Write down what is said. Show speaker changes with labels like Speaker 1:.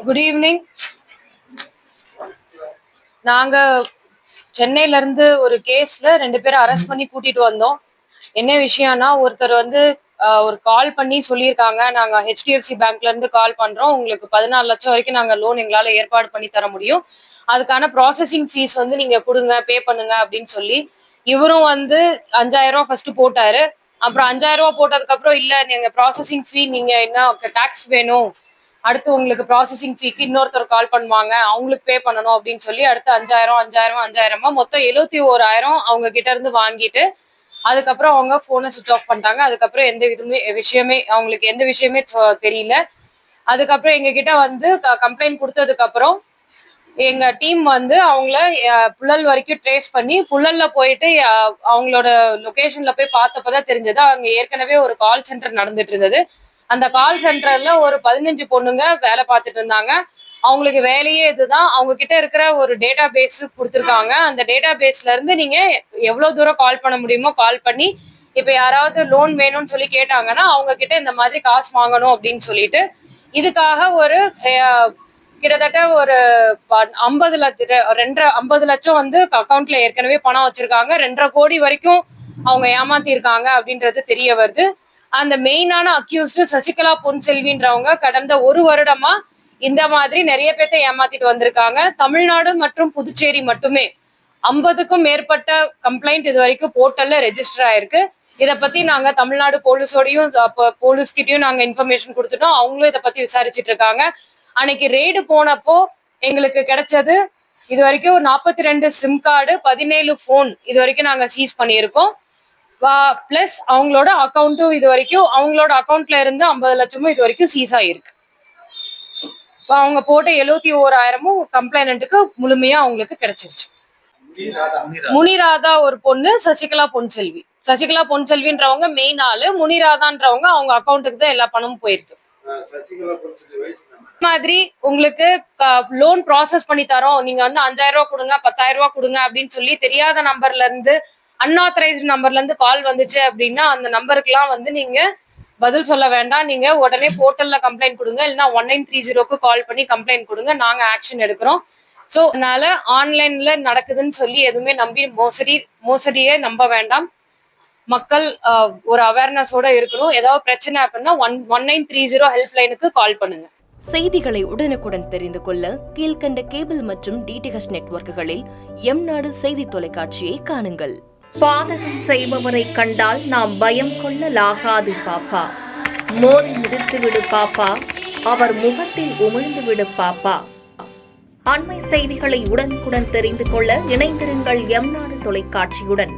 Speaker 1: Good evening. நாங்க சென்னையில இருந்து ஒரு கேஸ்ல 2 பேரை அரெஸ்ட் பண்ணி கூட்டிட்டு வந்தோம். என்ன விஷயம்னா, ஒருத்தர் வந்து ஒரு கால் பண்ணி சொல்லியிருக்காங்க, நாங்க ஹெச்டிஎஃப்சி பேங்க்ல இருந்து கால் பண்றோம், உங்களுக்கு 14 லட்சம் வரைக்கும் நாங்க லோன் எங்களால ஏற்பாடு பண்ணி தர முடியும், அதுக்கான ப்ராசஸிங் ஃபீஸ் வந்து நீங்க கொடுங்க, பே பண்ணுங்க அப்படின்னு சொல்லி இவரும் வந்து 5000 ரூபாய் ஃபர்ஸ்ட் போட்டாரு. அப்புறம் 5000 ரூபாய் போட்டதுக்கு அப்புறம் இல்ல நீங்க ப்ராசஸிங் ஃபீ நீங்க என்ன டாக்ஸ் வேணும், அடுத்து உங்களுக்கு ப்ராசஸிங் ஃபீக்கு இன்னொருத்தர் கால் பண்ணுவாங்க, அவங்களுக்கு பே பண்ணணும் அப்படின்னு சொல்லி அடுத்து 5000 மொத்தம் 71,000 அவங்க கிட்ட இருந்து வாங்கிட்டு அதுக்கப்புறம் அவங்க போனை சுவிச் ஆஃப் பண்ணிட்டாங்க. அதுக்கப்புறம் அவங்களுக்கு எந்த விஷயமே தெரியல. அதுக்கப்புறம் எங்க கிட்ட வந்து கம்ப்ளைண்ட் கொடுத்ததுக்கு அப்புறம் எங்க டீம் வந்து அவங்கள புழல் வரைக்கும் ட்ரேஸ் பண்ணி புழல்ல போயிட்டு அவங்களோட லொகேஷன்ல போய் பார்த்தப்பதான் தெரிஞ்சது அவங்க ஏற்கனவே ஒரு கால் சென்டர் நடந்துட்டு இருந்தது. அந்த கால் சென்டர்ல ஒரு 15 பொண்ணுங்க வேலை பார்த்துட்டு இருந்தாங்க. அவங்களுக்கு வேலையே இதுதான். அவங்க கிட்ட இருக்கிற ஒரு டேட்டா பேஸ் கொடுத்துருக்காங்க. அந்த டேட்டா பேஸ்ல இருந்து நீங்க எவ்வளவு தூரம் கால் பண்ண முடியுமோ கால் பண்ணி இப்ப யாராவது லோன் வேணும்னு சொல்லி கேட்டாங்கன்னா அவங்க கிட்ட இந்த மாதிரி காசு வாங்கணும் அப்படின்னு சொல்லிட்டு இதுக்காக ஒரு கிட்டத்தட்ட ஒரு 50 லட்சம் வந்து அக்கௌண்ட்ல ஏற்கனவே பணம் வச்சிருக்காங்க. 2.5 கோடி வரைக்கும் அவங்க ஏமாத்திருக்காங்க அப்படின்றது தெரிய வருது. அந்த மெயினான அக்யூஸ்டு சசிகலா பொன்செல்வின்றவங்க கடந்த 1 வருடமா இந்த மாதிரி நிறைய பேர்த்த ஏமாத்திட்டு வந்திருக்காங்க. தமிழ்நாடு மற்றும் புதுச்சேரி மட்டுமே 50க்கும் மேற்பட்ட கம்ப்ளைண்ட் இது வரைக்கும் போர்ட்டல்ல ரெஜிஸ்டர் ஆயிருக்கு. இதை பத்தி நாங்க தமிழ்நாடு போலீஸ்கிட்டயும் நாங்க இன்ஃபர்மேஷன் கொடுத்துட்டோம். அவங்களும் இதை பத்தி விசாரிச்சுட்டு இருக்காங்க. அன்னைக்கு ரெய்டு போனப்போ எங்களுக்கு கிடைச்சது இது வரைக்கும் 42 சிம் கார்டு, 17 போன் இது வரைக்கும் நாங்க சீஸ் பண்ணியிருக்கோம். பிளஸ் அவங்களோட அக்கௌண்ட்டும் இது வரைக்கும் அவங்களோட அக்கௌண்ட்ல இருந்து 50 லட்சமும் இது வரைக்கும் சீஸ் ஆயிருக்கு. அவங்க போட்ட 71,000 கம்ப்ளைண்ட்டுக்கு முழுமையா அவங்களுக்கு கிடைச்சிருச்சு. முனிராதா ஒரு பொண்ணு, சசிகலா பொன்செல்வின்றவங்க மெயின் ஆளு, முனிராதான்றவங்க அவங்க அக்கௌண்ட்டுக்கு தான் எல்லா பணமும் போயிருக்கு. மாதிரி உங்களுக்கு லோன் ப்ராசஸ் பண்ணி தரோம், நீங்க வந்து 5000 ரூபாய் கொடுங்க, 10,000 ரூபாய் கொடுங்க அப்படின்னு சொல்லி தெரியாத நம்பர்ல இருந்து அன்ஆத்தரைஸ்ட் நம்பர்ல இருந்து கால் வந்துச்சு அப்படின்னா அந்த நம்பருக்கு எல்லாம் வந்து நீங்க பதில் சொல்ல வேண்டாம். நீங்க உடனே போர்ட்டல்ல கம்ப்ளைண்ட் கொடுங்க, இல்லைன்னா 1930க்கு கால் பண்ணி கம்ப்ளைண்ட் கொடுங்க, நாங்க ஆக்ஷன் எடுக்கிறோம். ஸோ அதனால ஆன்லைன்ல நடக்குதுன்னு சொல்லி எதுவுமே நம்பி மோசடியே நம்ப வேண்டாம். மக்கள் ஒரு அவேர்னஸோட இருக்கணும். ஏதாவது பிரச்சனை அப்படின்னா 1930 ஹெல்ப்லைனுக்கு கால் பண்ணுங்க.
Speaker 2: செய்திகளை உடனுக்குடன் தெரிந்து கொள்ள கீழ்கண்ட கேபிள் மற்றும் டிடிஹெச் நெட்வொர்க்குகளில் எம்நாடு செய்தி தொலைக்காட்சியை காணுங்கள்.
Speaker 3: பாதகம் செய்பவரை கண்டால் நாம் பயம் கொள்ளலாகாது பாப்பா. மோதி முடித்துவிடு பாப்பா, அவர் முகத்தில் உமிழ்ந்து விடு பாப்பா. அண்மை செய்திகளை உடனுக்குடன் தெரிந்து கொள்ள இணைந்திருங்கள் எம்நாடு தொலைக்காட்சியுடன்.